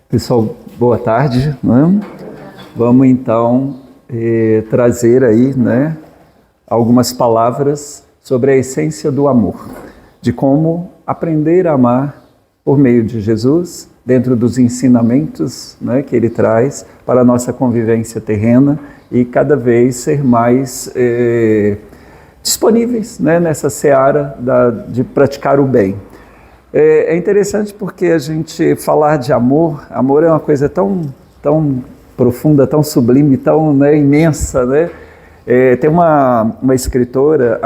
Pessoal, boa tarde, né? Vamos então trazer aí, né, algumas palavras sobre a essência do amor, de como aprender a amar por meio de Jesus, dentro dos ensinamentos, né, que ele traz para a nossa convivência terrena e cada vez ser mais disponíveis, né, nessa seara de praticar o bem. É interessante porque a gente falar de amor é uma coisa tão profunda, tão sublime, tão, né, imensa, né? Tem uma escritora,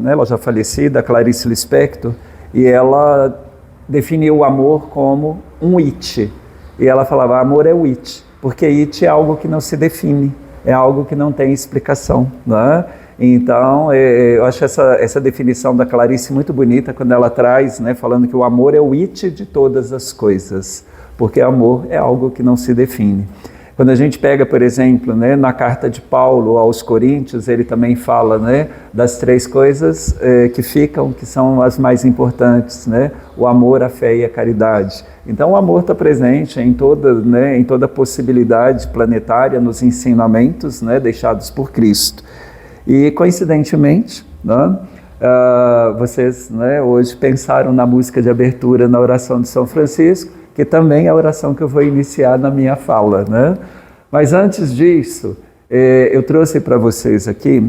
ela já falecida, Clarice Lispector, e ela definiu o amor como um it. E ela falava, amor é o it, porque it é algo que não se define, é algo que não tem explicação, né? Então, eu acho essa definição da Clarice muito bonita, quando ela traz, né, falando que o amor é o it de todas as coisas, porque amor é algo que não se define. Quando a gente pega, por exemplo, né, na carta de Paulo aos Coríntios, ele também fala, né, das três coisas que ficam, que são as mais importantes, né, o amor, a fé e a caridade. Então, o amor está presente em toda possibilidade planetária, nos ensinamentos, né, deixados por Cristo. E, coincidentemente, né, vocês, né, hoje pensaram na música de abertura na oração de São Francisco, que também é a oração que eu vou iniciar na minha fala, né? Mas antes disso, eu trouxe para vocês aqui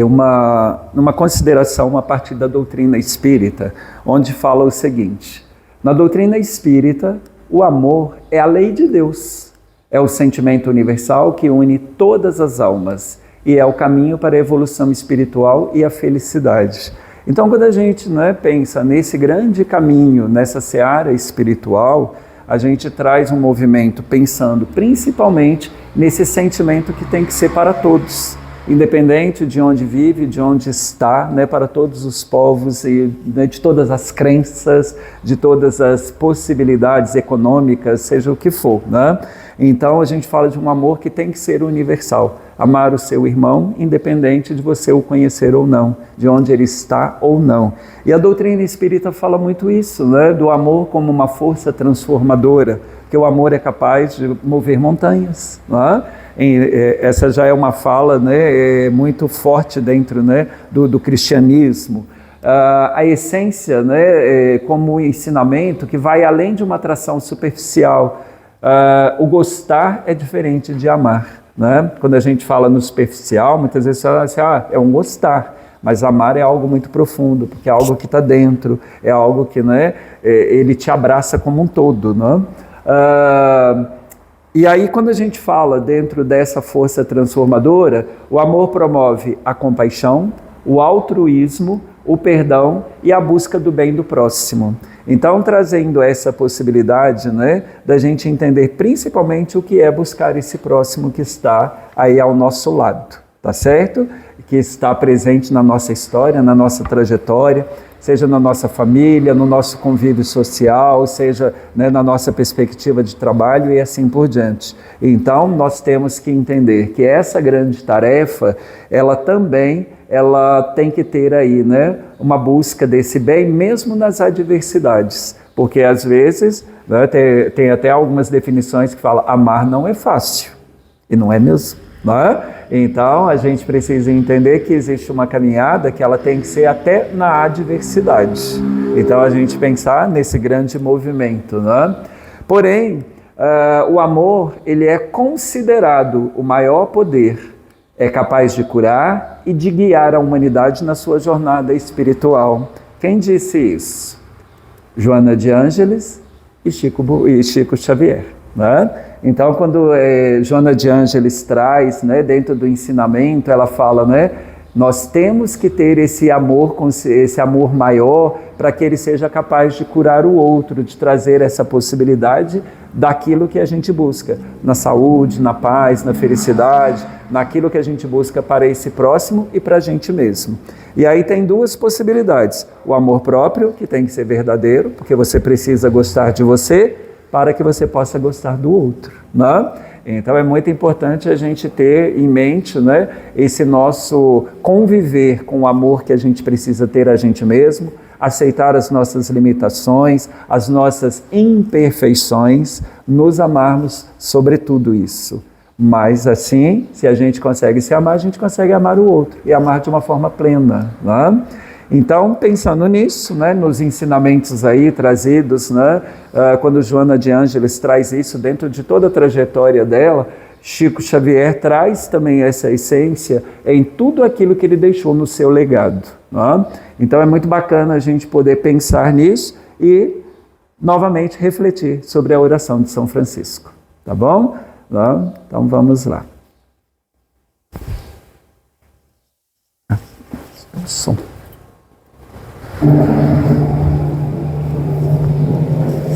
uma consideração a partir da doutrina espírita, onde fala o seguinte: na doutrina espírita, o amor é a lei de Deus, é o sentimento universal que une todas as almas, e é o caminho para a evolução espiritual e a felicidade. Então, quando a gente, né, pensa nesse grande caminho, nessa seara espiritual, a gente traz um movimento pensando principalmente nesse sentimento que tem que ser para todos, independente de onde vive, de onde está, né, para todos os povos e, né, de todas as crenças, de todas as possibilidades econômicas, seja o que for, né? Então a gente fala de um amor que tem que ser universal, amar o seu irmão, independente de você o conhecer ou não, de onde ele está ou não. E a doutrina espírita fala muito isso, né, do amor como uma força transformadora, que o amor é capaz de mover montanhas, né? Essa já é uma fala, né, muito forte dentro, né, do cristianismo. A essência, né, como ensinamento que vai além de uma atração superficial. O gostar é diferente de amar, né? Quando a gente fala no superficial, muitas vezes fala assim, é um gostar, mas amar é algo muito profundo, porque é algo que está dentro, é algo que, né, ele te abraça como um todo, né? E aí, quando a gente fala dentro dessa força transformadora, o amor promove a compaixão, o altruísmo, o perdão e a busca do bem do próximo. Então, trazendo essa possibilidade, né, da gente entender principalmente o que é buscar esse próximo que está aí ao nosso lado, tá certo? Que está presente na nossa história, na nossa trajetória, seja na nossa família, no nosso convívio social, seja, né, na nossa perspectiva de trabalho e assim por diante. Então, nós temos que entender que essa grande tarefa, ela tem que ter aí, né, uma busca desse bem, mesmo nas adversidades, porque às vezes, né, tem até algumas definições que falam, amar não é fácil, e não é mesmo, né? Então a gente precisa entender que existe uma caminhada que ela tem que ser até na adversidade, então a gente pensar nesse grande movimento, né? Porém, o amor, ele é considerado o maior poder, é capaz de curar e de guiar a humanidade na sua jornada espiritual. Quem disse isso? Joana de Ângeles e Chico Xavier, né? Então, quando Joana de Ângeles traz, né, dentro do ensinamento, ela fala, né, nós temos que ter esse amor maior para que ele seja capaz de curar o outro, de trazer essa possibilidade daquilo que a gente busca, na saúde, na paz, na felicidade, naquilo que a gente busca para esse próximo e para a gente mesmo. E aí tem duas possibilidades, o amor próprio, que tem que ser verdadeiro, porque você precisa gostar de você, para que você possa gostar do outro, né? Então é muito importante a gente ter em mente, né, esse nosso conviver com o amor que a gente precisa ter a gente mesmo, aceitar as nossas limitações, as nossas imperfeições, nos amarmos sobre tudo isso. Mas assim, se a gente consegue se amar, a gente consegue amar o outro e amar de uma forma plena, né? Então, pensando nisso, né, nos ensinamentos aí trazidos, né, quando Joana de Ângeles traz isso dentro de toda a trajetória dela, Chico Xavier traz também essa essência em tudo aquilo que ele deixou no seu legado, né? Então é muito bacana a gente poder pensar nisso e, novamente, refletir sobre a oração de São Francisco, tá bom? Então vamos lá. Som.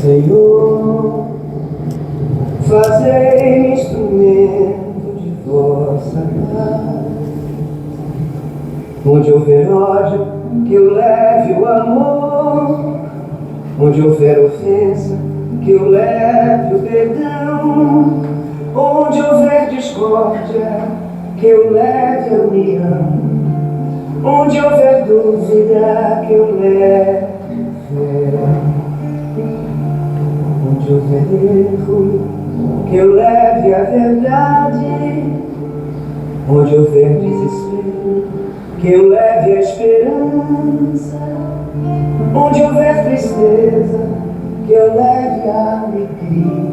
Senhor, fazei instrumento de vossa paz. Onde houver ódio, que eu leve o amor. Onde houver ofensa, que eu leve o perdão. Onde houver discórdia, que eu leve a união. Onde houver dúvida, que eu leve fé. Onde houver erro, que eu leve a verdade. Onde houver desespero, que eu leve a esperança. Onde houver tristeza, que eu leve a alegria.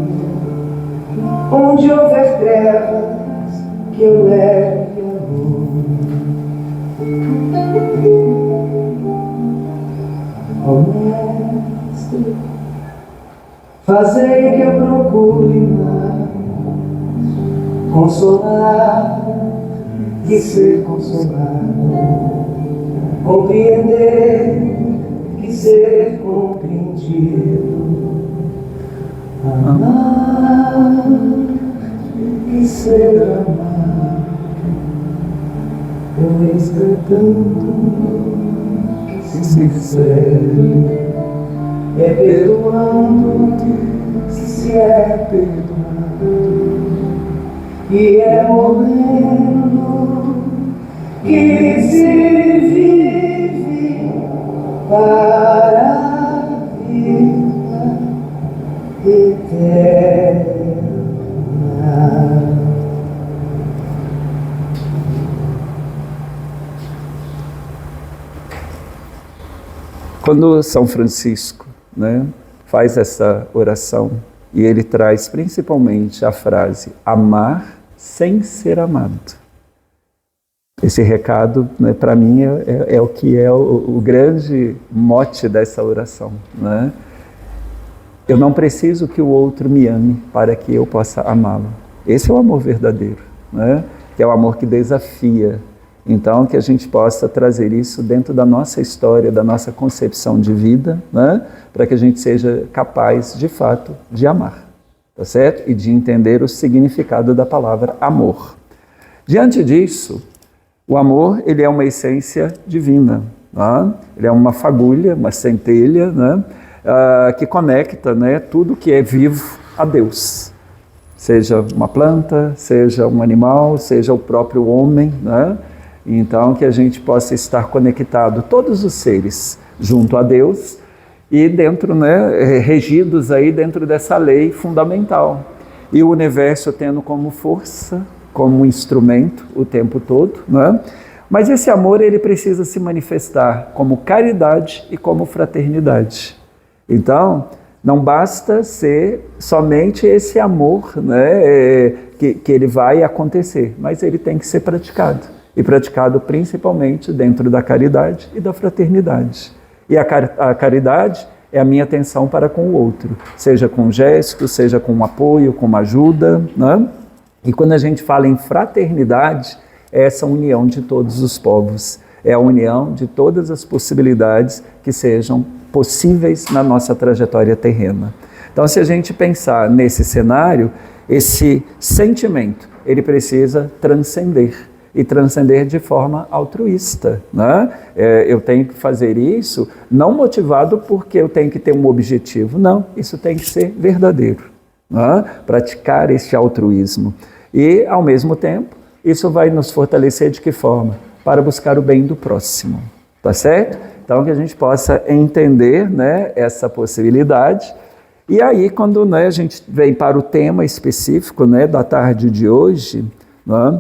Onde houver trevas, que eu leve a luz. Ó Mestre, fazei que eu procure mais consolar e ser consolado, compreender e ser compreendido, amar e ser amado, pois cantando que se serve, é perdoando que se é perdoado, e é morrendo que se vive para a vida eterna. Quando São Francisco, né, faz essa oração, e ele traz principalmente a frase amar sem ser amado. Esse recado, né, para mim, é o que é o grande mote dessa oração, né? Eu não preciso que o outro me ame para que eu possa amá-lo. Esse é o amor verdadeiro, né? Que é o amor que desafia. Então, que a gente possa trazer isso dentro da nossa história, da nossa concepção de vida, né? Para que a gente seja capaz, de fato, de amar, tá certo? E de entender o significado da palavra amor. Diante disso, o amor, ele é uma essência divina, né? Ele é uma fagulha, uma centelha, né? Que conecta, né, tudo que é vivo a Deus. Seja uma planta, seja um animal, seja o próprio homem, né? Então, que a gente possa estar conectado, todos os seres, junto a Deus e dentro, né, regidos aí dentro dessa lei fundamental. E o universo tendo como força, como instrumento o tempo todo, né? Mas esse amor, ele precisa se manifestar como caridade e como fraternidade. Então, não basta ser somente esse amor, né, que ele vai acontecer, mas ele tem que ser praticado. E praticado principalmente dentro da caridade e da fraternidade. E a caridade é a minha atenção para com o outro, seja com gesto, seja com apoio, com ajuda, né? E quando a gente fala em fraternidade, é essa união de todos os povos, é a união de todas as possibilidades que sejam possíveis na nossa trajetória terrena. Então, se a gente pensar nesse cenário, esse sentimento, ele precisa transcender. E transcender de forma altruísta, né? Eu tenho que fazer isso não motivado porque eu tenho que ter um objetivo, não, isso tem que ser verdadeiro, né? Praticar esse altruísmo. E, ao mesmo tempo, isso vai nos fortalecer de que forma? Para buscar o bem do próximo, tá certo? Então, que a gente possa entender, né, essa possibilidade. E aí, quando, né, a gente vem para o tema específico, né, da tarde de hoje, né,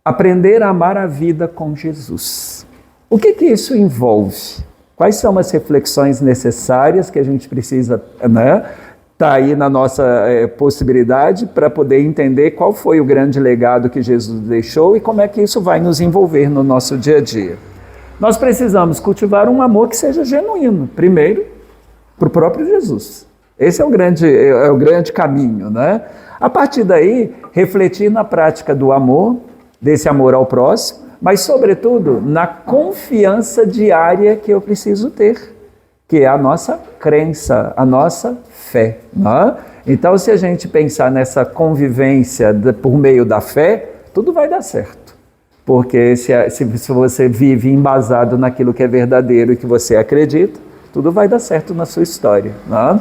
aprender a amar a vida com Jesus. O que isso envolve? Quais são as reflexões necessárias que a gente precisa, né, tá aí na nossa possibilidade para poder entender qual foi o grande legado que Jesus deixou e como é que isso vai nos envolver no nosso dia a dia. Nós precisamos cultivar um amor que seja genuíno, primeiro, para o próprio Jesus. Esse é o grande caminho, né? A partir daí, refletir na prática do amor, desse amor ao próximo, mas, sobretudo, na confiança diária que eu preciso ter, que é a nossa crença, a nossa fé. Né? Então, se a gente pensar nessa convivência por meio da fé, tudo vai dar certo. Porque se você vive embasado naquilo que é verdadeiro e que você acredita, tudo vai dar certo na sua história. Né?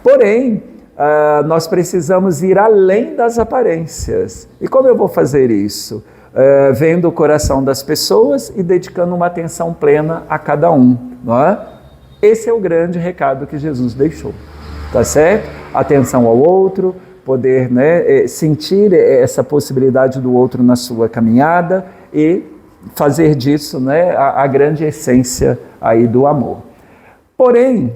Porém, nós precisamos ir além das aparências. E como eu vou fazer isso? Vendo o coração das pessoas e dedicando uma atenção plena a cada um. Não é? Esse é o grande recado que Jesus deixou. Tá certo? Atenção ao outro, poder, né, sentir essa possibilidade do outro na sua caminhada e fazer disso, né, a grande essência aí do amor. Porém,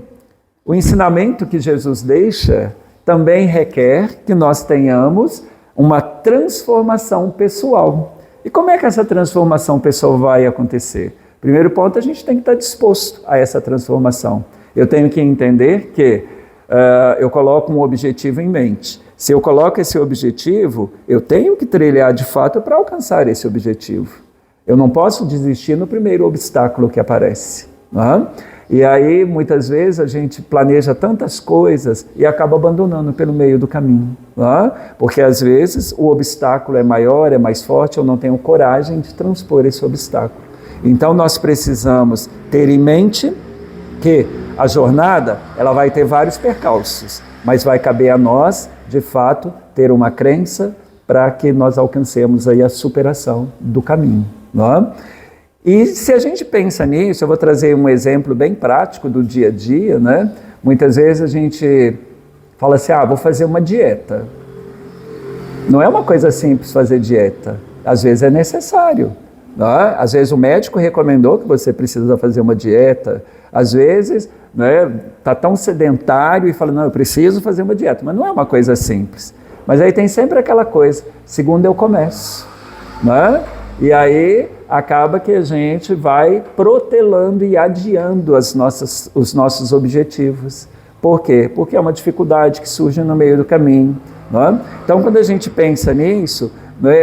o ensinamento que Jesus deixa também requer que nós tenhamos uma transformação pessoal. E como é que essa transformação pessoal vai acontecer? Primeiro ponto, a gente tem que estar disposto a essa transformação. Eu tenho que entender que eu coloco um objetivo em mente. Se eu coloco esse objetivo, eu tenho que trilhar de fato para alcançar esse objetivo. Eu não posso desistir no primeiro obstáculo que aparece. Não é? E aí, muitas vezes, a gente planeja tantas coisas e acaba abandonando pelo meio do caminho. Não é? Porque, às vezes, o obstáculo é maior, é mais forte, eu não tenho coragem de transpor esse obstáculo. Então, nós precisamos ter em mente que a jornada ela vai ter vários percalços, mas vai caber a nós, de fato, ter uma crença para que nós alcancemos aí a superação do caminho. Não é? E se a gente pensa nisso, eu vou trazer um exemplo bem prático do dia a dia, né? Muitas vezes a gente fala assim, vou fazer uma dieta. Não é uma coisa simples fazer dieta, às vezes é necessário. Não é? Às vezes o médico recomendou que você precisa fazer uma dieta, às vezes está tão sedentário e fala, não, eu preciso fazer uma dieta, mas não é uma coisa simples. Mas aí tem sempre aquela coisa, segundo eu começo, não é? E aí acaba que a gente vai protelando e adiando os nossos objetivos. Por quê? Porque é uma dificuldade que surge no meio do caminho. Não é? Então, quando a gente pensa nisso,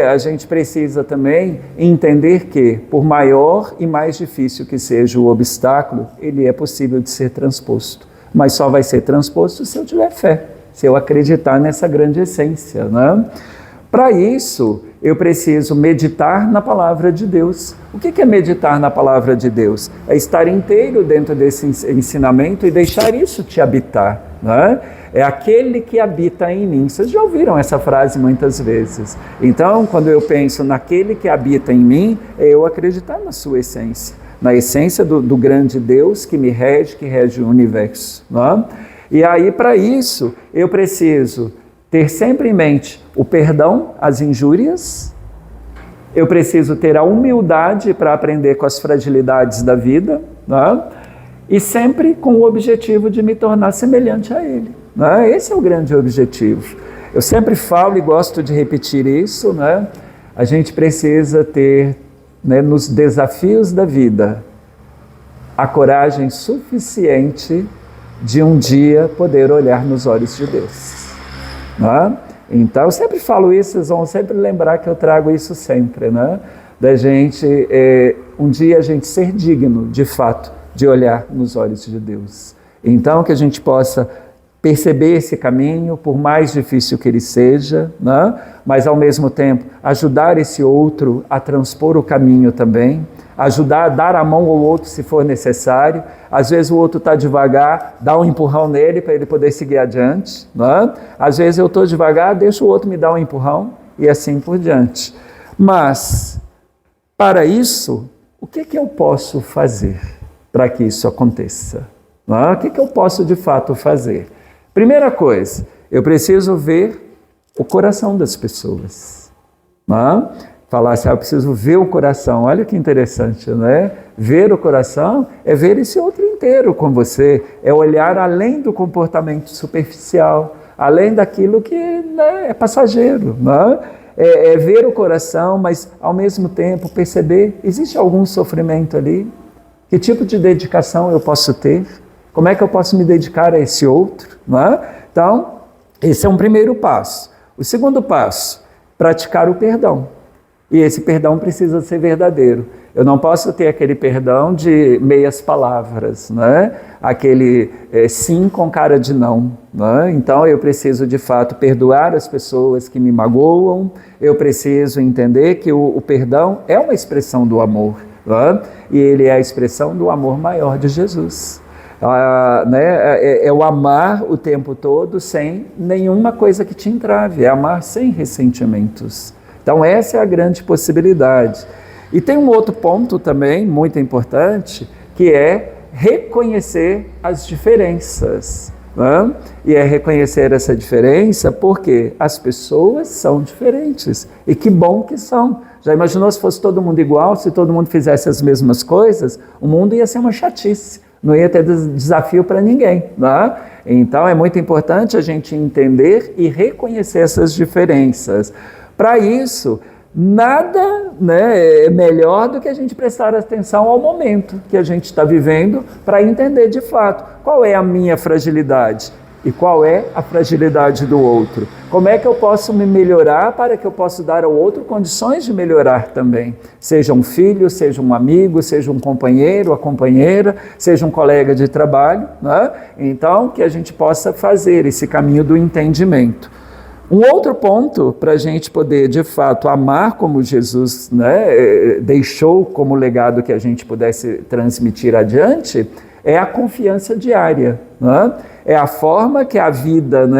a gente precisa também entender que, por maior e mais difícil que seja o obstáculo, ele é possível de ser transposto. Mas só vai ser transposto se eu tiver fé, se eu acreditar nessa grande essência. Né? Para isso, eu preciso meditar na palavra de Deus. O que é meditar na palavra de Deus? É estar inteiro dentro desse ensinamento e deixar isso te habitar. Né? É aquele que habita em mim. Vocês já ouviram essa frase muitas vezes. Então, quando eu penso naquele que habita em mim, é eu acreditar na sua essência. Na essência do grande Deus que me rege, que rege o universo. Né? E aí, para isso, eu preciso ter sempre em mente o perdão às injúrias, eu preciso ter a humildade para aprender com as fragilidades da vida, né? E sempre com o objetivo de me tornar semelhante a Ele. Né? Esse é o grande objetivo. Eu sempre falo e gosto de repetir isso, né? A gente precisa ter, né, nos desafios da vida, a coragem suficiente de um dia poder olhar nos olhos de Deus. Né? Então, eu sempre falo isso, vocês vão sempre lembrar que eu trago isso sempre, né? Da gente, um dia a gente ser digno, de fato, de olhar nos olhos de Deus. Então, que a gente possa perceber esse caminho, por mais difícil que ele seja, né? Mas ao mesmo tempo ajudar esse outro a transpor o caminho também, ajudar a dar a mão ao outro se for necessário. Às vezes o outro está devagar, dá um empurrão nele para ele poder seguir adiante. Né? Às vezes eu estou devagar, deixo o outro me dar um empurrão e assim por diante. Mas, para isso, o que eu posso fazer? para que isso aconteça? O que eu posso de fato fazer? Primeira coisa, eu preciso ver o coração das pessoas. Falar assim, eu preciso ver o coração. Olha que interessante, né? Ver o coração é ver esse outro inteiro com você, é olhar além do comportamento superficial, além daquilo que, né, é passageiro, é ver o coração, mas ao mesmo tempo perceber, existe algum sofrimento ali? Que tipo de dedicação eu posso ter? Como é que eu posso me dedicar a esse outro? Então, esse é um primeiro passo. O segundo passo, praticar o perdão. E esse perdão precisa ser verdadeiro. Eu não posso ter aquele perdão de meias palavras, aquele sim com cara de não. Então eu preciso de fato perdoar as pessoas que me magoam, eu preciso entender que o perdão é uma expressão do amor, e ele é a expressão do amor maior de Jesus. É o amar o tempo todo sem nenhuma coisa que te entrave, é amar sem ressentimentos. Então essa é a grande possibilidade. E tem um outro ponto também muito importante, que é reconhecer as diferenças. E é reconhecer essa diferença porque as pessoas são diferentes. E que bom que são. Já imaginou se fosse todo mundo igual, se todo mundo fizesse as mesmas coisas? O mundo ia ser uma chatice, não ia ter desafio para ninguém. Então é muito importante a gente entender e reconhecer essas diferenças. Para isso, nada é melhor do que a gente prestar atenção ao momento que a gente está vivendo para entender de fato qual é a minha fragilidade e qual é a fragilidade do outro. Como é que eu posso me melhorar para que eu possa dar ao outro condições de melhorar também? Seja um filho, seja um amigo, seja um companheiro, a companheira, seja um colega de trabalho. Então, que a gente possa fazer esse caminho do entendimento. Um outro ponto para a gente poder, de fato, amar como Jesus deixou como legado que a gente pudesse transmitir adiante, é a confiança diária. É a forma que a vida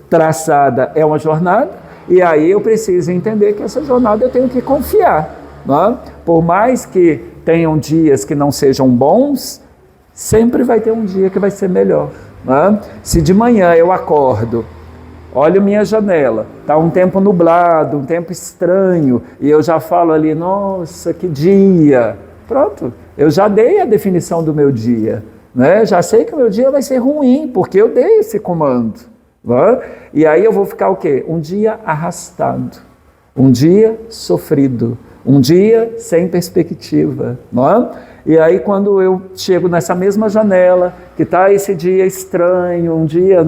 traçada é uma jornada, e aí eu preciso entender que essa jornada eu tenho que confiar. Por mais que tenham dias que não sejam bons, sempre vai ter um dia que vai ser melhor. Se de manhã eu acordo, olho minha janela, está um tempo nublado, um tempo estranho, e eu já falo ali, nossa, que dia. Pronto, eu já dei a definição do meu dia. Já sei que o meu dia vai ser ruim, porque eu dei esse comando. E aí eu vou ficar o quê? Um dia arrastado, um dia sofrido, um dia sem perspectiva. E aí quando eu chego nessa mesma janela, que está esse dia estranho, um dia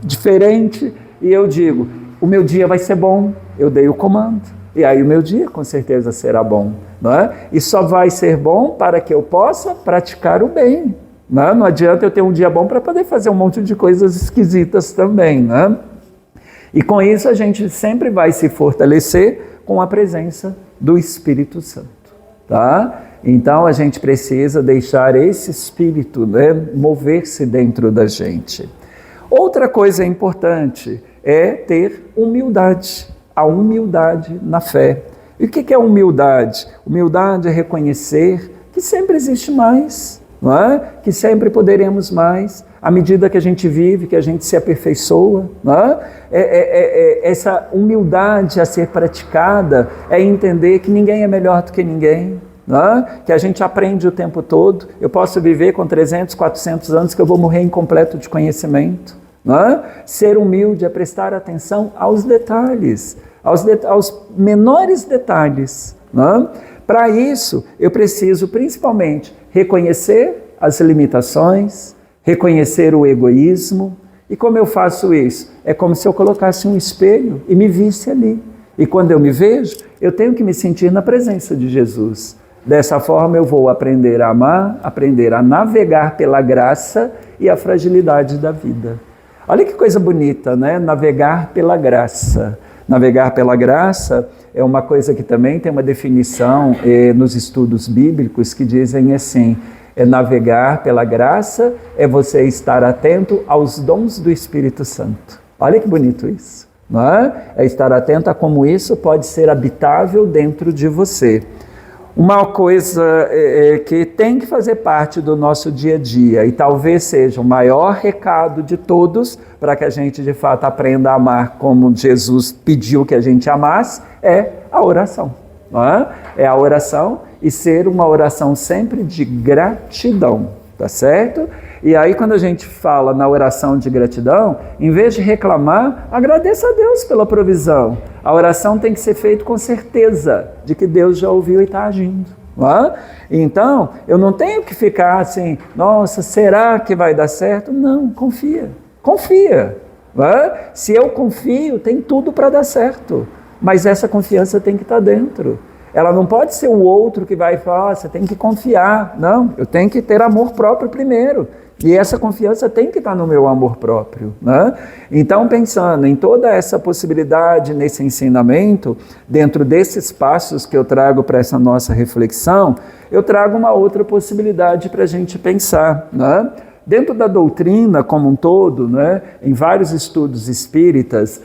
diferente, e eu digo, o meu dia vai ser bom, eu dei o comando, e aí o meu dia com certeza será bom, e só vai ser bom para que eu possa praticar o bem, não adianta eu ter um dia bom para poder fazer um monte de coisas esquisitas também, e com isso a gente sempre vai se fortalecer com a presença do Espírito Santo, Então a gente precisa deixar esse Espírito mover-se dentro da gente. Outra coisa importante é ter humildade, a humildade na fé. E o que é humildade? Humildade é reconhecer que sempre existe mais, que sempre poderemos mais, à medida que a gente vive, que a gente se aperfeiçoa. Essa humildade a ser praticada é entender que ninguém é melhor do que ninguém, que a gente aprende o tempo todo. Eu posso viver com 300, 400 anos que eu vou morrer incompleto de conhecimento. Ser humilde é prestar atenção aos detalhes, aos menores detalhes. Para isso, eu preciso principalmente reconhecer as limitações, reconhecer o egoísmo. E como eu faço isso? É como se eu colocasse um espelho e me visse ali. E quando eu me vejo, eu tenho que me sentir na presença de Jesus. Dessa forma eu vou aprender a amar, aprender a navegar pela graça e a fragilidade da vida. Olha que coisa bonita, Navegar pela graça. Navegar pela graça é uma coisa que também tem uma definição nos estudos bíblicos que dizem assim, navegar pela graça é você estar atento aos dons do Espírito Santo. Olha que bonito isso, É estar atento a como isso pode ser habitável dentro de você. Uma coisa que tem que fazer parte do nosso dia a dia e talvez seja o maior recado de todos para que a gente de fato aprenda a amar como Jesus pediu que a gente amasse, é a oração. Não é? É a oração e ser uma oração sempre de gratidão, tá certo? E aí quando a gente fala na oração de gratidão, em vez de reclamar, agradeça a Deus pela provisão. A oração tem que ser feita com certeza de que Deus já ouviu e está agindo. Não é? Então, eu não tenho que ficar assim, nossa, será que vai dar certo? Não, confia. Confia. Não é? Se eu confio, tem tudo para dar certo. Mas essa confiança tem que estar dentro. Ela não pode ser o outro que vai falar, você tem que confiar. Não, eu tenho que ter amor próprio primeiro. E essa confiança tem que estar no meu amor próprio. Né? Então, pensando em toda essa possibilidade nesse ensinamento, dentro desses passos que eu trago para essa nossa reflexão, eu trago uma outra possibilidade para a gente pensar. Né? Dentro da doutrina como um todo, né, em vários estudos espíritas,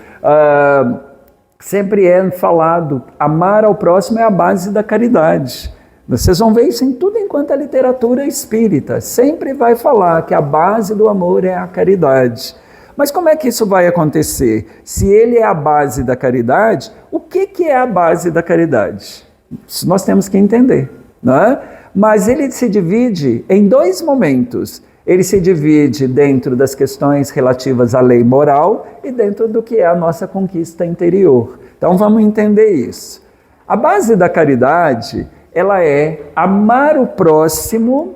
sempre é falado, amar ao próximo é a base da caridade. Vocês vão ver isso em tudo enquanto é literatura espírita. Sempre vai falar que a base do amor é a caridade. Mas como é que isso vai acontecer? Se ele é a base da caridade, o que é a base da caridade? Isso nós temos que entender. Não é? Mas ele se divide em dois momentos. Ele se divide dentro das questões relativas à lei moral e dentro do que é a nossa conquista interior. Então vamos entender isso. A base da caridade, ela é amar o próximo,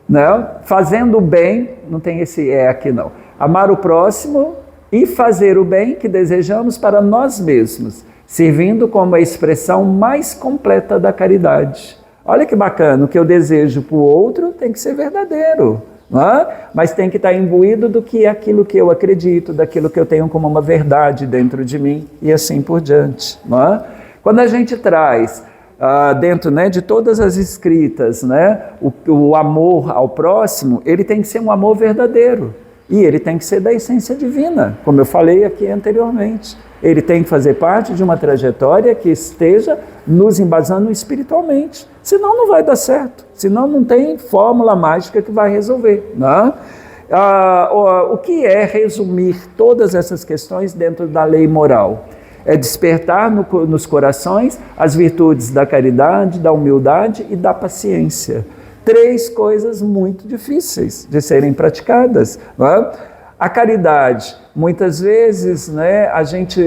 né? Fazendo o bem, não tem esse aqui não. Amar o próximo e fazer o bem que desejamos para nós mesmos, servindo como a expressão mais completa da caridade. Olha que bacana, o que eu desejo para o outro tem que ser verdadeiro. Não é? Mas tem que estar imbuído do que é aquilo que eu acredito, daquilo que eu tenho como uma verdade dentro de mim e assim por diante. Não é? Quando a gente traz dentro, né, de todas as escritas, né, o amor ao próximo, ele tem que ser um amor verdadeiro e ele tem que ser da essência divina, como eu falei aqui anteriormente. Ele tem que fazer parte de uma trajetória que esteja nos embasando espiritualmente. Senão não vai dar certo. Senão não tem fórmula mágica que vai resolver. Né? O que é resumir todas essas questões dentro da lei moral? É despertar nos corações as virtudes da caridade, da humildade e da paciência. 3 coisas muito difíceis de serem praticadas. Né? A caridade, muitas vezes, né, a gente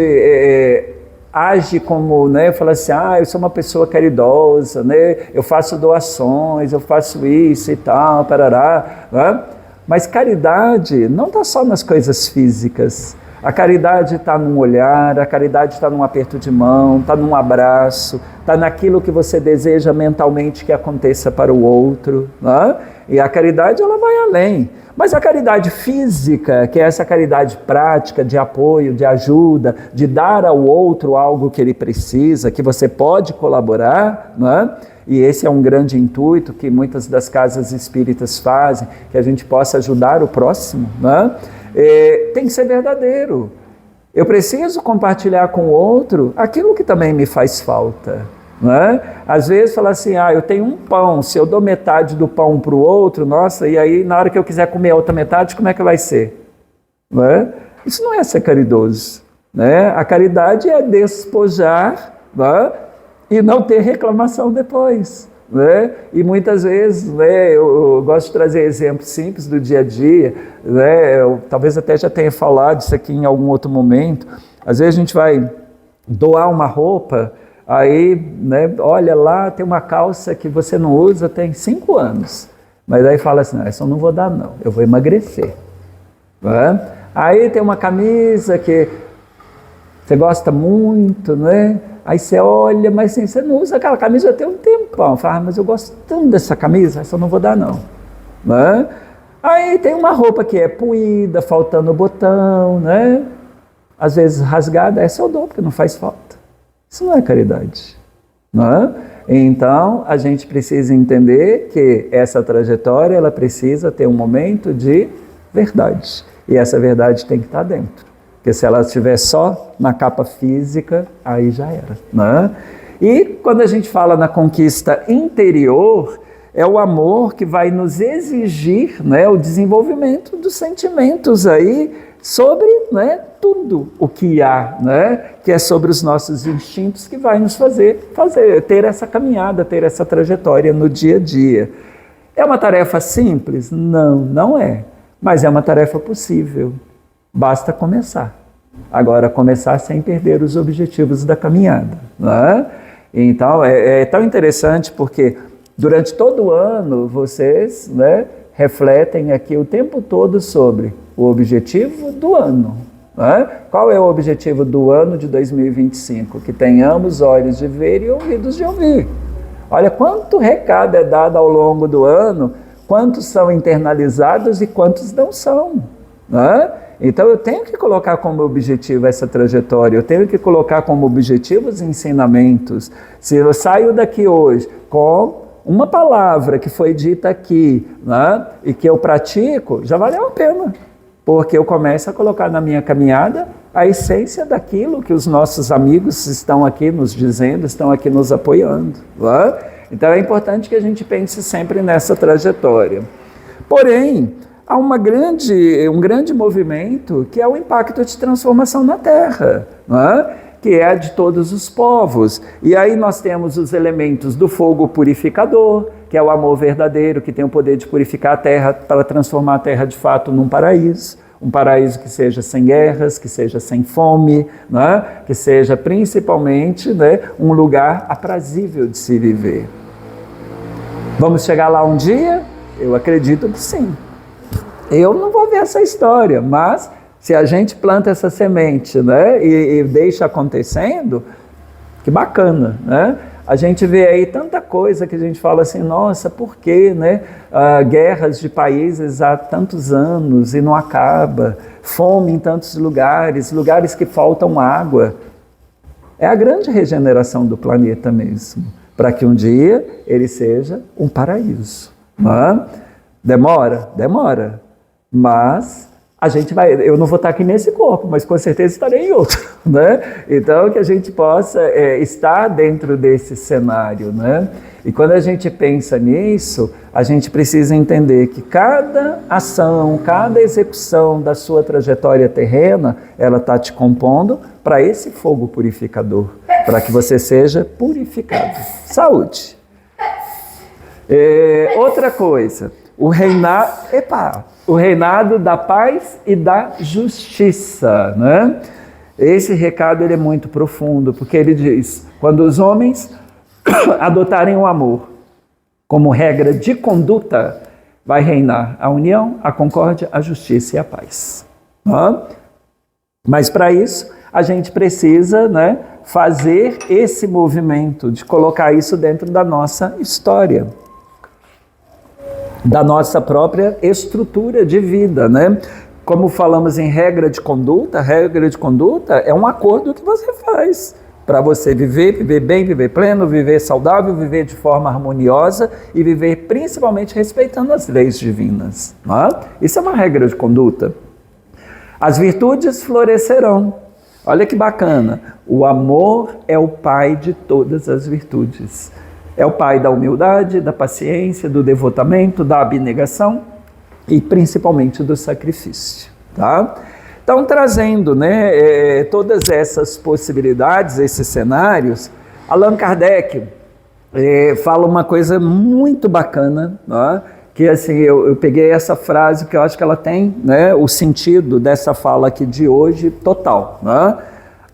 age como, né, fala assim, eu sou uma pessoa caridosa, né, eu faço doações, eu faço isso e tal, parará, né? Mas caridade não está só nas coisas físicas. A caridade está num olhar, a caridade está num aperto de mão, está num abraço, está naquilo que você deseja mentalmente que aconteça para o outro. Né? E a caridade, ela vai além. Mas a caridade física, que é essa caridade prática, de apoio, de ajuda, de dar ao outro algo que ele precisa, que você pode colaborar, né? E esse é um grande intuito que muitas das casas espíritas fazem, que a gente possa ajudar o próximo, né? Tem que ser verdadeiro. Eu preciso compartilhar com o outro aquilo que também me faz falta. Né? Às vezes fala assim, eu tenho um pão, se eu dou metade do pão para o outro, nossa, e aí na hora que eu quiser comer a outra metade, como é que vai ser? Né? Isso não é ser caridoso. Né? A caridade é despojar, né? E não ter reclamação depois. Né? E muitas vezes, né, eu gosto de trazer exemplos simples do dia a dia, né? Eu talvez até já tenha falado isso aqui em algum outro momento. Às vezes a gente vai doar uma roupa, aí, né, olha lá, tem uma calça que você não usa tem 5 anos, mas aí fala assim, isso eu não vou dar não, eu vou emagrecer. Né? Aí tem uma camisa que você gosta muito, né? Aí você olha, mas assim, você não usa aquela camisa já tem um tempão. Fala, mas eu gosto tanto dessa camisa, essa eu não vou dar não. Né? Aí tem uma roupa que é puída, faltando o botão, né? Às vezes rasgada, essa eu dou, porque não faz falta. Isso não é caridade. Né? Então, a gente precisa entender que essa trajetória, ela precisa ter um momento de verdade. E essa verdade tem que estar dentro. Porque se ela estiver só na capa física, aí já era. Né? E quando a gente fala na conquista interior, é o amor que vai nos exigir, né, o desenvolvimento dos sentimentos aí sobre, né, tudo o que há, né, que é sobre os nossos instintos, que vai nos fazer ter essa caminhada, ter essa trajetória no dia a dia. É uma tarefa simples? Não, não é. Mas é uma tarefa possível. Basta começar. Agora, começar sem perder os objetivos da caminhada, né? Então, é tão interessante porque durante todo o ano vocês, né, refletem aqui o tempo todo sobre o objetivo do ano. Né? Qual é o objetivo do ano de 2025? Que tenhamos olhos de ver e ouvidos de ouvir. Olha quanto recado é dado ao longo do ano, quantos são internalizados e quantos não são. Né? Então eu tenho que colocar como objetivo essa trajetória, eu tenho que colocar como objetivo os ensinamentos. Se eu saio daqui hoje com uma palavra que foi dita aqui, né, e que eu pratico, já valeu a pena. Porque eu começo a colocar na minha caminhada a essência daquilo que os nossos amigos estão aqui nos dizendo, estão aqui nos apoiando. Né? Então é importante que a gente pense sempre nessa trajetória. Porém, há um grande movimento que é o impacto de transformação na Terra, né? Que é de todos os povos. E aí nós temos os elementos do fogo purificador, que é o amor verdadeiro, que tem o poder de purificar a Terra para transformar a Terra de fato num paraíso. Um paraíso que seja sem guerras, que seja sem fome, né? Que seja principalmente, né, um lugar aprazível de se viver. Vamos chegar lá um dia? Eu acredito que sim. Eu não vou ver essa história, mas se a gente planta essa semente, né, e deixa acontecendo, que bacana, né? A gente vê aí tanta coisa que a gente fala assim, nossa, por que, né? Guerras de países há tantos anos e não acaba, fome em tantos lugares, lugares que faltam água. É a grande regeneração do planeta mesmo, para que um dia ele seja um paraíso. Né? Demora, mas a gente vai, eu não vou estar aqui nesse corpo, mas com certeza estarei em outro, né? Então, que a gente possa estar dentro desse cenário, né? E quando a gente pensa nisso, a gente precisa entender que cada ação, cada execução da sua trajetória terrena, ela está te compondo para esse fogo purificador, para que você seja purificado. Saúde! Outra coisa, o reinado da paz e da justiça, né? Esse recado ele é muito profundo, porque ele diz, quando os homens adotarem o amor como regra de conduta, vai reinar a união, a concórdia, a justiça e a paz. Né? Mas para isso, a gente precisa, né, fazer esse movimento de colocar isso dentro da nossa história, da nossa própria estrutura de vida, né? Como falamos em regra de conduta é um acordo que você faz para você viver bem, viver pleno, viver saudável, viver de forma harmoniosa e viver principalmente respeitando as leis divinas. Não é? Isso é uma regra de conduta. As virtudes florescerão. Olha que bacana. O amor é o pai de todas as virtudes. É o pai da humildade, da paciência, do devotamento, da abnegação e principalmente do sacrifício. Tá? Então, trazendo, né, todas essas possibilidades, esses cenários, Allan Kardec fala uma coisa muito bacana, né, que assim, eu peguei essa frase que eu acho que ela tem, né, o sentido dessa fala aqui de hoje total. Né?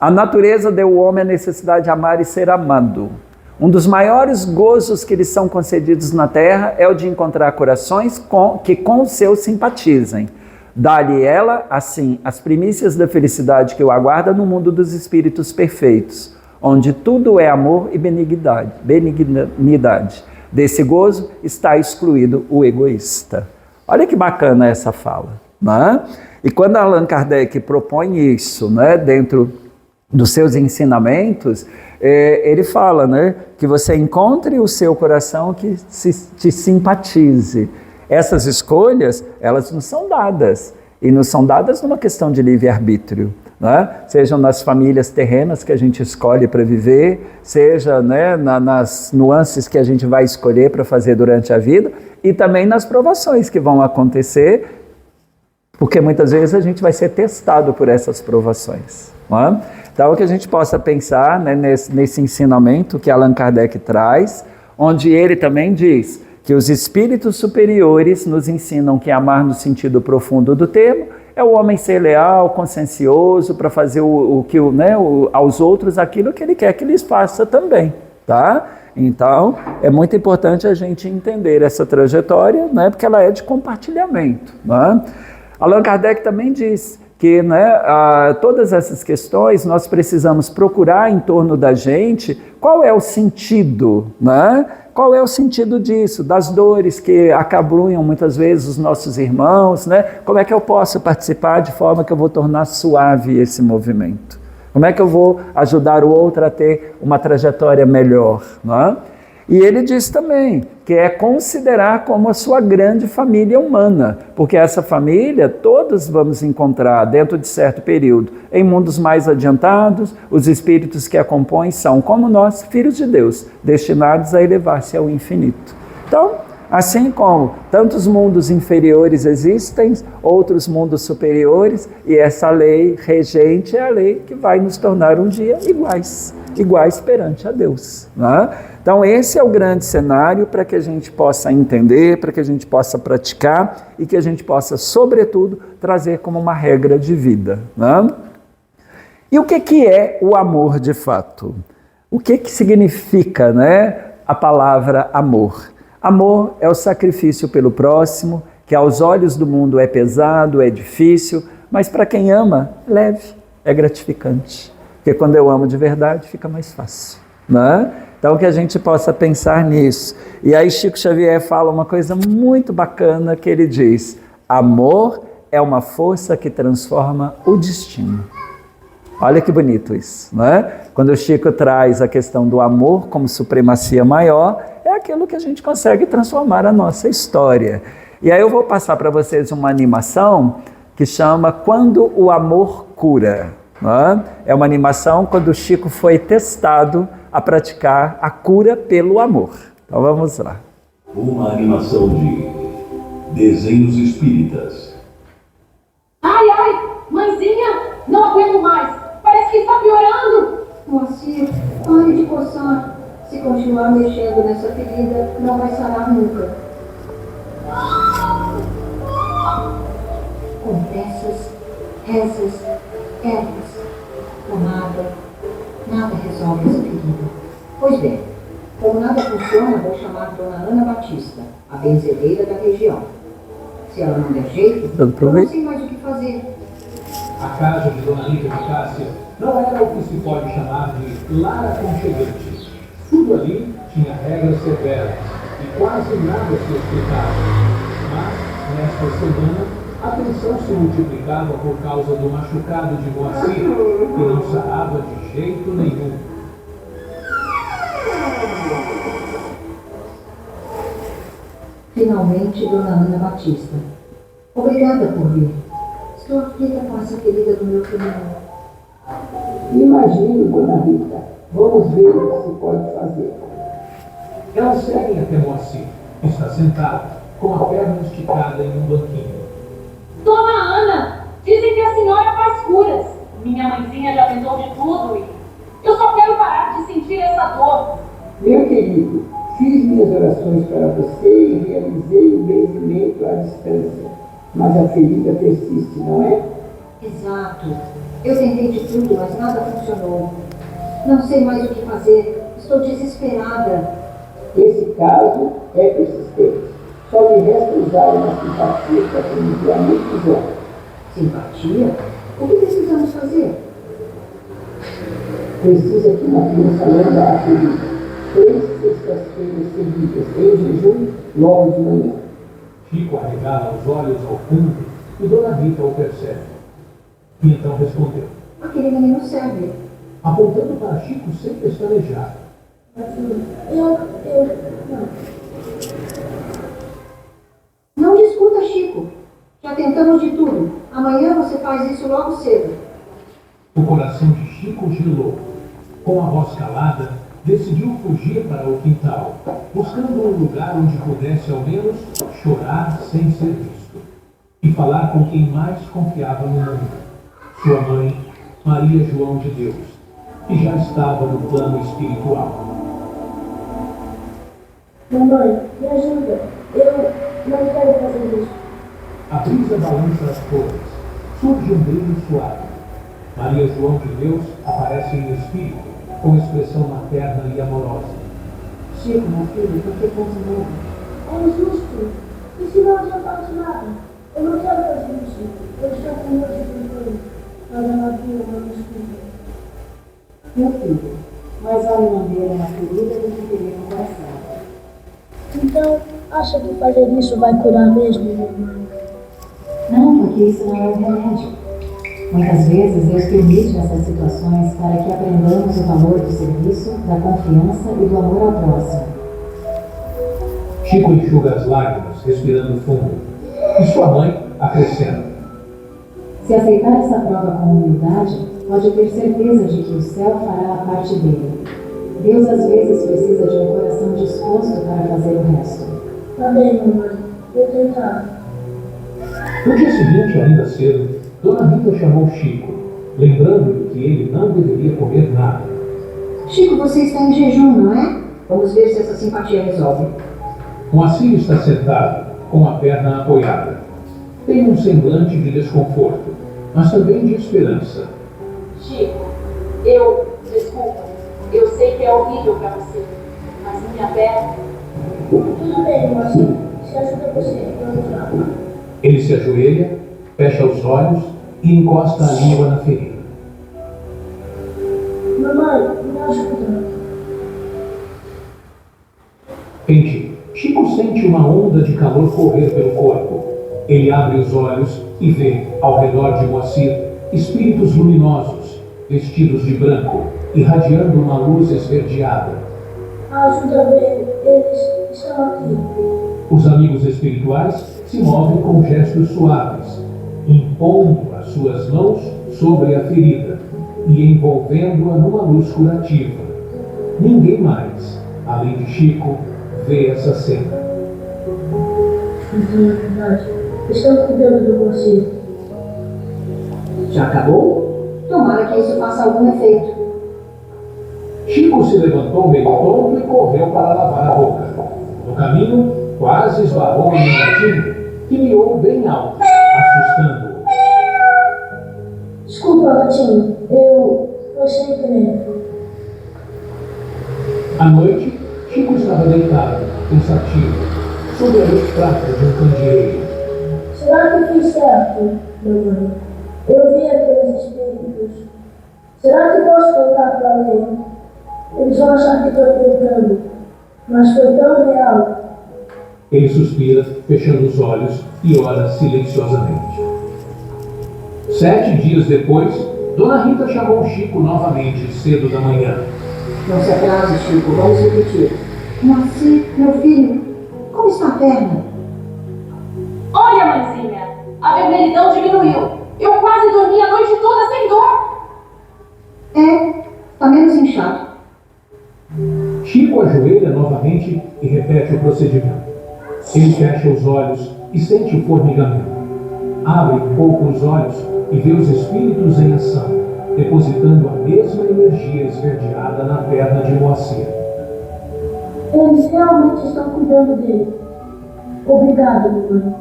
A natureza deu ao homem a necessidade de amar e ser amado. Um dos maiores gozos que lhes são concedidos na terra é o de encontrar corações que com o seu simpatizem. Dá-lhe ela, assim, as primícias da felicidade que o aguarda no mundo dos espíritos perfeitos, onde tudo é amor e benignidade. Desse gozo está excluído o egoísta. Olha que bacana essa fala. Né? E quando Allan Kardec propõe isso, né, dentro dos seus ensinamentos, ele fala, né, que você encontre o seu coração que te simpatize. Essas escolhas, elas nos são dadas, e nos são dadas numa questão de livre-arbítrio. né? Sejam nas famílias terrenas que a gente escolhe para viver, seja, né, nas nuances que a gente vai escolher para fazer durante a vida e também nas provações que vão acontecer, porque muitas vezes a gente vai ser testado por essas provações. Não é? Então, que a gente possa pensar, né, nesse ensinamento que Allan Kardec traz, onde ele também diz que os espíritos superiores nos ensinam que amar no sentido profundo do termo é o homem ser leal, consciencioso, para fazer aos outros aquilo que ele quer que lhes faça também. Tá? Então, é muito importante a gente entender essa trajetória, né, porque ela é de compartilhamento. Né? Allan Kardec também diz que, né, todas essas questões nós precisamos procurar em torno da gente qual é o sentido, né? Qual é o sentido disso, das dores que acabrunham muitas vezes os nossos irmãos, né? Como é que eu posso participar de forma que eu vou tornar suave esse movimento? Como é que eu vou ajudar o outro a ter uma trajetória melhor, né? E ele diz também que é considerar como a sua grande família humana, porque essa família todos vamos encontrar dentro de certo período. Em mundos mais adiantados, os espíritos que a compõem são, como nós, filhos de Deus, destinados a elevar-se ao infinito. Então, assim como tantos mundos inferiores existem, outros mundos superiores, e essa lei regente é a lei que vai nos tornar um dia iguais perante a Deus, né? Então esse é o grande cenário para que a gente possa entender, para que a gente possa praticar e que a gente possa, sobretudo, trazer como uma regra de vida, né? E o que é o amor de fato? O que significa, né, a palavra amor? Amor é o sacrifício pelo próximo, que aos olhos do mundo é pesado, é difícil, mas para quem ama, é leve, é gratificante. Porque quando eu amo de verdade, fica mais fácil, né? Então que a gente possa pensar nisso. E aí Chico Xavier fala uma coisa muito bacana que ele diz: amor é uma força que transforma o destino. Olha que bonito isso, né? Quando o Chico traz a questão do amor como supremacia maior, é aquilo que a gente consegue transformar a nossa história. E aí eu vou passar para vocês uma animação que chama Quando o Amor Cura. Né? É uma animação quando o Chico foi testado a praticar a cura pelo amor. Então vamos lá. Uma animação de desenhos espíritas. Ai, mãezinha, não aguento mais. Parece que está piorando. Moacir, pare de coçar. Se continuar mexendo nessa ferida, não vai sarar nunca. Com peças, rezas, ervas, pomada, nada resolve essa ferida. Pois bem, como nada funciona, vou chamar Dona Ana Batista, a benzedeira da região. Se ela não der jeito, eu não sei mais o que fazer. A casa de Dona Rita de Cássia não era o que se pode chamar de lar aconchegante. Tudo ali tinha regras severas e quase nada se explicava. Mas, nesta semana, a tensão se multiplicava por causa do machucado de Moacir, que não sarava de jeito nenhum. Finalmente, Dona Ana Batista. Obrigada por vir. Estou aflita com essa ferida do meu caminho. Imagine, Dona Rita. Vamos ver o que se pode fazer. Elas seguem até Moacir. Está sentado, com a perna esticada em um banquinho. Dona Ana, dizem que a senhora faz curas. Minha mãezinha já tentou de tudo e eu só quero parar de sentir essa dor. Meu querido, fiz minhas orações para você e realizei o benzimento à distância. Mas a ferida persiste, não é? Exato. Eu tentei de tudo, mas nada funcionou. Não sei mais o que fazer. Estou desesperada. Esse caso é persistente. Só me resta usar uma simpatia que aprendi há muitos anos. Simpatia? O que precisamos fazer? Precisa que uma criança lamba a ferida 3 sextas-feiras seguidas, em jejum, logo de manhã. Chico arregala os olhos ao fundo e Dona Rita o percebe. E então respondeu, Aquele menino serve. apontando para Chico sem pestanejar. Não discuta, Chico. Já tentamos de tudo. Amanhã você faz isso logo cedo. O coração de Chico gelou. Com a voz calada, decidiu fugir para o quintal, buscando um lugar onde pudesse ao menos chorar sem ser visto. E falar com quem mais confiava no mundo, sua mãe, Maria João de Deus, que já estava no plano espiritual. Mamãe, me ajuda. Eu não quero fazer isso. A brisa balança as folhas. Surge um brilho suave. Maria João de Deus aparece em espírito, com expressão materna e amorosa. Chico, meu filho, por que tanto medo? É injusto. E se não adiantasse nada? Eu não quero fazer isso. Eu estou com medo de tudo. Mas a Maria não me escuta. Meu filho, mais vale lamber uma ferida do que ferir um coração. Então, acha que fazer isso vai curar mesmo, minha mãe? Não, porque isso não é um remédio. Muitas vezes Deus permite essas situações para que aprendamos o valor do serviço, da confiança e do amor ao próximo. Chico enxuga as lágrimas, respirando fundo. E sua mãe acrescenta: Se aceitar essa prova com humildade, pode ter certeza de que o céu fará a parte dele. Deus às vezes precisa de um coração disposto para fazer o resto. Tá bem, mamãe. Vou tentar. No dia seguinte, ainda cedo, Dona Rita chamou Chico, lembrando-lhe que ele não deveria comer nada. Chico, você está em jejum, não é? Vamos ver se essa simpatia resolve. Moacir está sentado, com a perna apoiada. Tem um semblante de desconforto, mas também de esperança. Chico, desculpa, eu sei que é horrível para você, mas minha perna... Tudo bem, Moacir. Se ajuda você, vamos lá. Ele se ajoelha, fecha os olhos e encosta a língua na ferida. Mamãe, me ajuda. Repente, Chico sente uma onda de calor correr pelo corpo. Ele abre os olhos e vê, ao redor de Moacir, espíritos luminosos, vestidos de branco, irradiando uma luz esverdeada. Ajuda bem, eles estão aqui. Os amigos espirituais se movem com gestos suaves, impondo as suas mãos sobre a ferida e envolvendo-a numa luz curativa. Ninguém mais, além de Chico, vê essa cena. Então, é verdade. Estão cuidando do Moacir. Já acabou? Tomara que isso faça algum efeito. Chico se levantou meio tonto e correu para lavar a boca. No caminho, quase esbarrou em um gatinho que miou bem alto, assustando-o. Desculpa, gatinho. Eu sem querer. À noite, Chico estava deitado, pensativo, sob a luz fraca de um candeeiro. Será que eu fiz certo, mamãe? Eu vi aqueles espíritos. Será que posso contar para alguém? Eles vão achar que estou brincando. Mas foi tão real. Ele suspira, fechando os olhos e ora silenciosamente. 7 dias depois, Dona Rita chamou Chico novamente, cedo da manhã. Não se atrase, Chico, vamos repetir. Moacir, meu filho, como está a perna? Olha, mãezinha, a vermelhidão diminuiu. Eu quase dormi a noite toda sem dor. Está menos inchado. Chico ajoelha novamente e repete o procedimento. Ele fecha os olhos e sente o formigamento. Abre um pouco os olhos e vê os espíritos em ação, depositando a mesma energia esverdeada na perna de Moacir. Eles realmente estão cuidando dele. Obrigada, mamãe.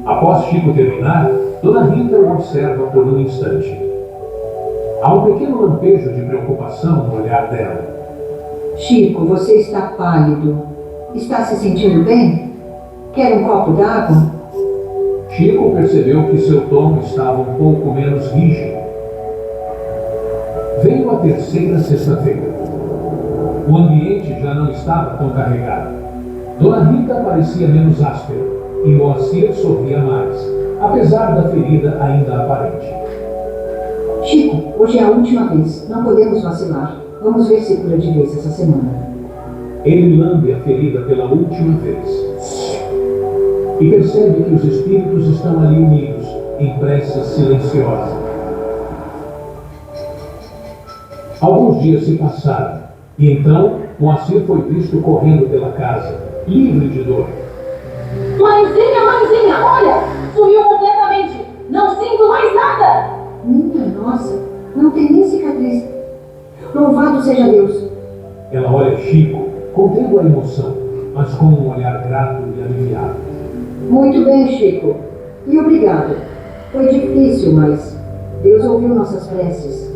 Após Chico terminar, Dona Rita o observa por um instante. Há um pequeno lampejo de preocupação no olhar dela. Chico, você está pálido. Está se sentindo bem? Quer um copo d'água? Chico percebeu que seu tom estava um pouco menos rígido. Veio a terceira sexta-feira. O ambiente já não estava tão carregado. Dona Rita parecia menos áspera e Moacir sorria mais, apesar da ferida ainda aparente. Chico, hoje é a última vez. Não podemos vacilar. Vamos ver se cura de vez essa semana. Ele lambe a ferida pela última vez e percebe que os espíritos estão ali unidos, em prece silenciosa. Alguns dias se passaram, e então Moacir foi visto correndo pela casa, livre de dor. Mãezinha, olha! Sumiu completamente! Não sinto mais nada! Minha nossa, não tem nem cicatriz. Louvado seja Deus. Ela olha Chico, contendo a emoção, mas com um olhar grato e aliviado. Muito bem, Chico. E obrigado. Foi difícil, mas Deus ouviu nossas preces.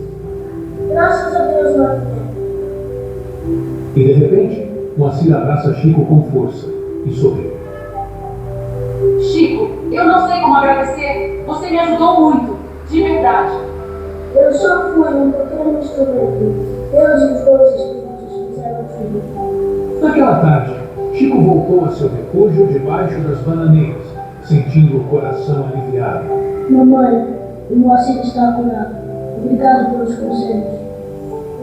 Graças a Deus, Maria. E de repente, Moacir abraça Chico com força e sorri. Chico, eu não sei como agradecer. Você me ajudou muito, de verdade. Eu só fui um pequeno instrumento. Deus e os bons espíritos fizeram tudo. Naquela tarde, Chico voltou a seu refúgio debaixo das bananeiras, sentindo o coração aliviado. Mamãe, o Moacir está curado. Obrigado pelos conselhos.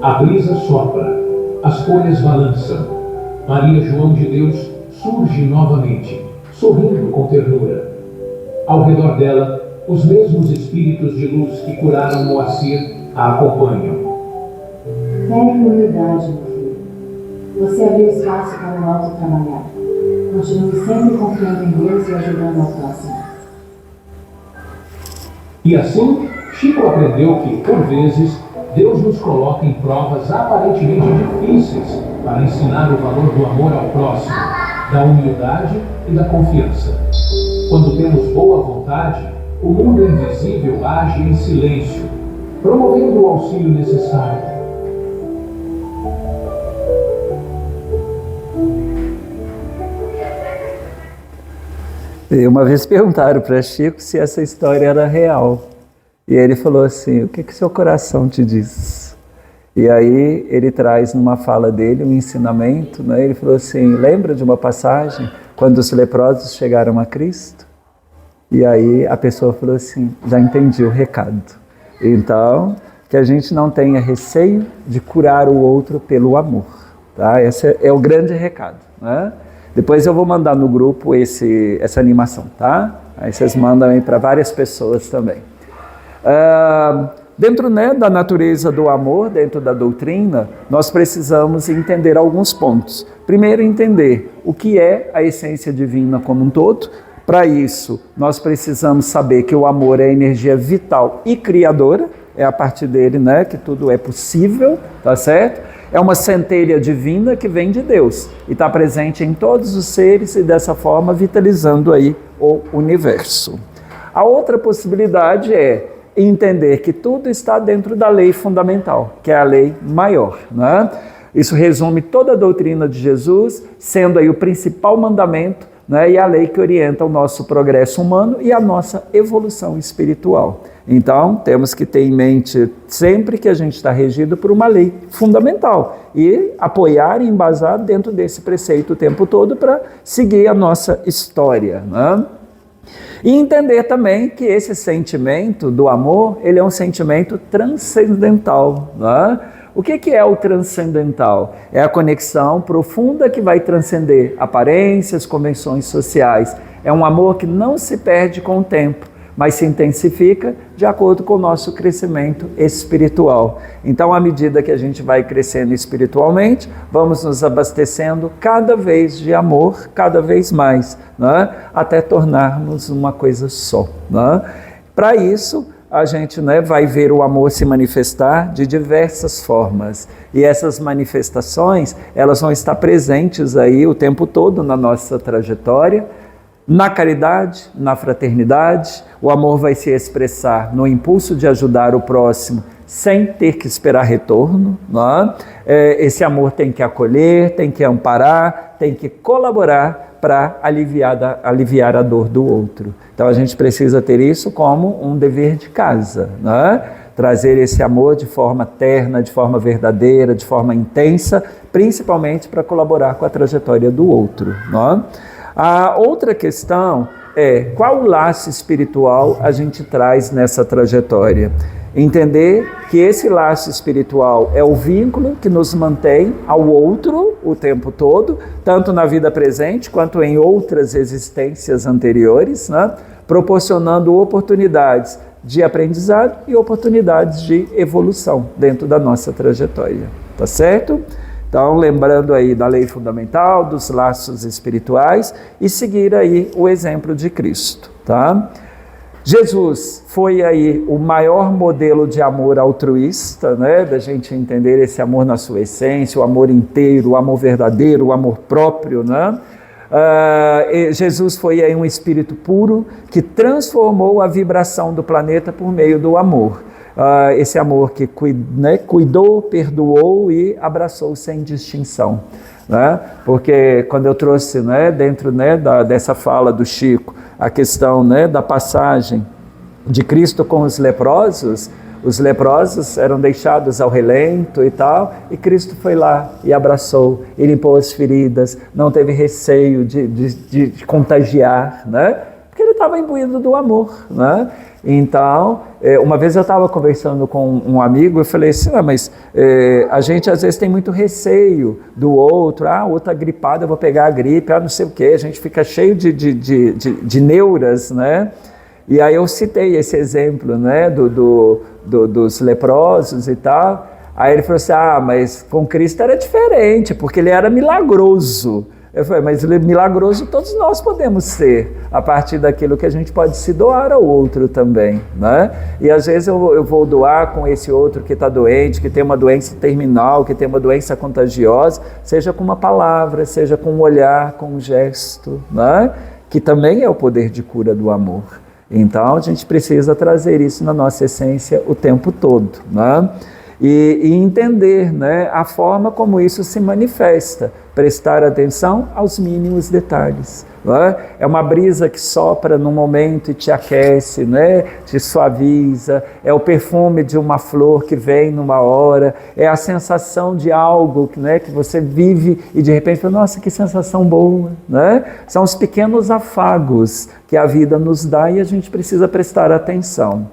A brisa sopra, as folhas balançam. Maria João de Deus surge novamente, sorrindo com ternura. Ao redor dela, os mesmos espíritos de luz que curaram Moacir a acompanham. Tenha humildade, meu filho. Você abriu espaço para o alto trabalhar. Continue sempre confiando em Deus e ajudando ao próximo. E assim, Chico aprendeu que, por vezes, Deus nos coloca em provas aparentemente difíceis para ensinar o valor do amor ao próximo, da humildade e da confiança. Quando temos boa vontade, o mundo invisível age em silêncio, promovendo o auxílio necessário. E uma vez perguntaram para Chico se essa história era real. E ele falou assim, o que seu coração te diz? E aí ele traz numa fala dele um ensinamento, né? Ele falou assim, lembra de uma passagem quando os leprosos chegaram a Cristo? E aí a pessoa falou assim, já entendi o recado. Então, que a gente não tenha receio de curar o outro pelo amor. Tá? Esse é o grande recado, né? Depois eu vou mandar no grupo essa animação, tá? Aí vocês mandam aí para várias pessoas também. Dentro, né, da natureza do amor, dentro da doutrina, nós precisamos entender alguns pontos. Primeiro, entender o que é a essência divina como um todo. Para isso, nós precisamos saber que o amor é energia vital e criadora. É a partir dele, né, que tudo é possível, tá certo? É uma centelha divina que vem de Deus e está presente em todos os seres e dessa forma vitalizando aí o universo. A outra possibilidade é entender que tudo está dentro da lei fundamental, que é a lei maior, né? Isso resume toda a doutrina de Jesus, sendo aí o principal mandamento, né, e a lei que orienta o nosso progresso humano e a nossa evolução espiritual. Então, temos que ter em mente sempre que a gente está regido por uma lei fundamental e apoiar e embasar dentro desse preceito o tempo todo para seguir a nossa história, né? E entender também que esse sentimento do amor, ele é um sentimento transcendental, né? O que é o transcendental? É a conexão profunda que vai transcender aparências, convenções sociais. É um amor que não se perde com o tempo, mas se intensifica de acordo com o nosso crescimento espiritual. Então, à medida que a gente vai crescendo espiritualmente, vamos nos abastecendo cada vez de amor, cada vez mais, né? Até tornarmos uma coisa só, né? Para isso, a gente, né, vai ver o amor se manifestar de diversas formas. E essas manifestações, elas vão estar presentes aí o tempo todo na nossa trajetória, na caridade, na fraternidade. O amor vai se expressar no impulso de ajudar o próximo sem ter que esperar retorno, né? Esse amor tem que acolher, tem que amparar, tem que colaborar para aliviar a dor do outro. Então a gente precisa ter isso como um dever de casa, né? Trazer esse amor de forma terna, de forma verdadeira, de forma intensa, principalmente para colaborar com a trajetória do outro, né? A outra questão é qual laço espiritual a gente traz nessa trajetória. Entender que esse laço espiritual é o vínculo que nos mantém ao outro o tempo todo, tanto na vida presente quanto em outras existências anteriores, né? Proporcionando oportunidades de aprendizado e oportunidades de evolução dentro da nossa trajetória, tá certo? Então, lembrando aí da lei fundamental, dos laços espirituais e seguir aí o exemplo de Cristo, tá? Jesus foi aí o maior modelo de amor altruísta, né? Da gente entender esse amor na sua essência, o amor inteiro, o amor verdadeiro, o amor próprio, né? Jesus foi aí um espírito puro que transformou a vibração do planeta por meio do amor. Esse amor que cuidou, perdoou e abraçou sem distinção, né? Porque quando eu trouxe, né, dentro, né, dessa fala do Chico, a questão, né, da passagem de Cristo com os leprosos eram deixados ao relento e tal, e Cristo foi lá e abraçou, e limpou as feridas, não teve receio de contagiar, né? Porque ele estava imbuído do amor, né? Então, uma vez eu estava conversando com um amigo, eu falei assim, mas a gente às vezes tem muito receio do outro, o outro está gripado, eu vou pegar a gripe, não sei o quê, a gente fica cheio de neuras, né? E aí eu citei esse exemplo, né, dos leprosos e tal. Aí ele falou assim, mas com Cristo era diferente, porque ele era milagroso. Eu falei, mas milagroso todos nós podemos ser, a partir daquilo que a gente pode se doar ao outro também, né? E às vezes eu vou doar com esse outro que está doente, que tem uma doença terminal, que tem uma doença contagiosa, seja com uma palavra, seja com um olhar, com um gesto, né? Que também é o poder de cura do amor. Então a gente precisa trazer isso na nossa essência o tempo todo, né? E entender, né, a forma como isso se manifesta, prestar atenção aos mínimos detalhes, né? É uma brisa que sopra num momento e te aquece, né, te suaviza, é o perfume de uma flor que vem numa hora, é a sensação de algo, né, que você vive e de repente fala, nossa, que sensação boa, né? São os pequenos afagos que a vida nos dá e a gente precisa prestar atenção.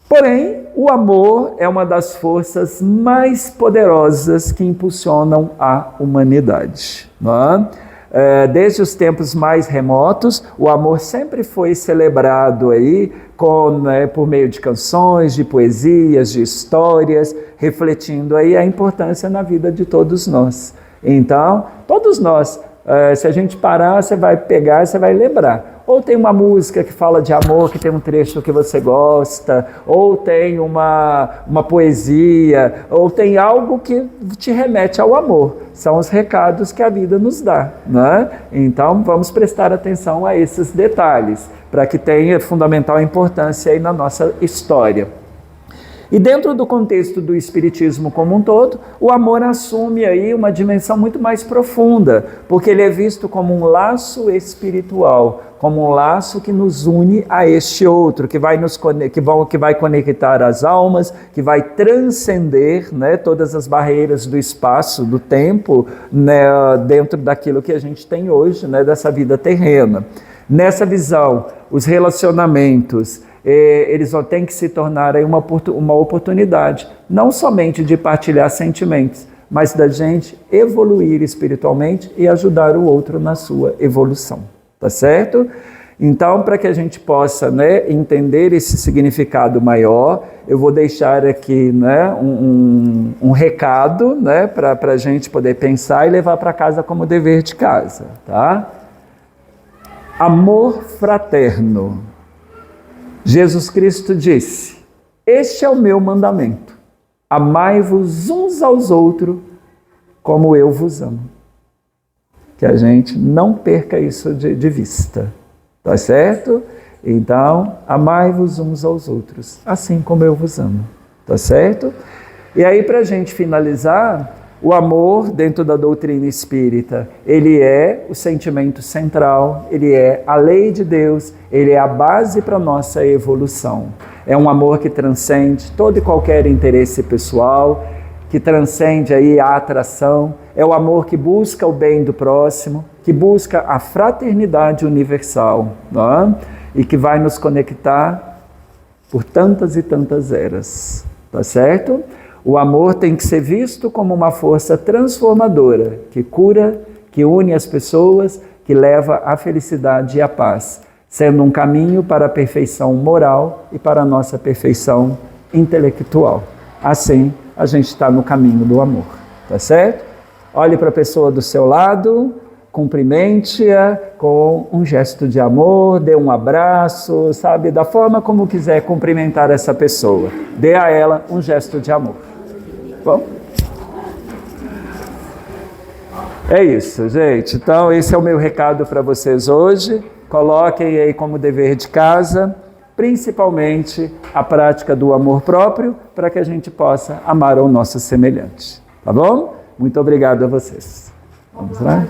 Porém, o amor é uma das forças mais poderosas que impulsionam a humanidade, não é? Desde os tempos mais remotos, o amor sempre foi celebrado aí por meio de canções, de poesias, de histórias, refletindo aí a importância na vida de todos nós. Então, todos nós, se a gente parar, você vai pegar, você vai lembrar. Ou tem uma música que fala de amor, que tem um trecho que você gosta, ou tem uma poesia, ou tem algo que te remete ao amor. São os recados que a vida nos dá, né? Então, vamos prestar atenção a esses detalhes, para que tenha fundamental importância aí na nossa história. E dentro do contexto do espiritismo como um todo, o amor assume aí uma dimensão muito mais profunda, porque ele é visto como um laço espiritual, como um laço que nos une a este outro, que vai conectar as almas, que vai transcender, né, todas as barreiras do espaço, do tempo, né, dentro daquilo que a gente tem hoje, né, dessa vida terrena. Nessa visão, os relacionamentos, eles têm que se tornar aí uma oportunidade, não somente de partilhar sentimentos, mas da gente evoluir espiritualmente e ajudar o outro na sua evolução, tá certo? Então, para que a gente possa, né, entender esse significado maior, eu vou deixar aqui, né, um recado, né, para a gente poder pensar e levar para casa como dever de casa, tá? Amor fraterno. Jesus Cristo disse, este é o meu mandamento, amai-vos uns aos outros como eu vos amo. Que a gente não perca isso de vista, tá certo? Então, amai-vos uns aos outros, assim como eu vos amo, tá certo? E aí, para a gente finalizar, o amor, dentro da doutrina espírita, ele é o sentimento central, ele é a lei de Deus, ele é a base para a nossa evolução. É um amor que transcende todo e qualquer interesse pessoal, que transcende aí a atração, é o amor que busca o bem do próximo, que busca a fraternidade universal, não é? E que vai nos conectar por tantas e tantas eras, tá certo? O amor tem que ser visto como uma força transformadora, que cura, que une as pessoas, que leva à felicidade e à paz. sendo um caminho para a perfeição moral e para a nossa perfeição intelectual. Assim, a gente está no caminho do amor, tá certo? Olhe para a pessoa do seu lado, cumprimente-a com um gesto de amor, dê um abraço, sabe? Da forma como quiser cumprimentar essa pessoa. Dê a ela um gesto de amor. Bom? É isso, gente. Então, esse é o meu recado para vocês hoje. Coloquem aí como dever de casa, principalmente a prática do amor próprio, para que a gente possa amar ao nosso semelhante. Tá bom? Muito obrigado a vocês. Vamos lá?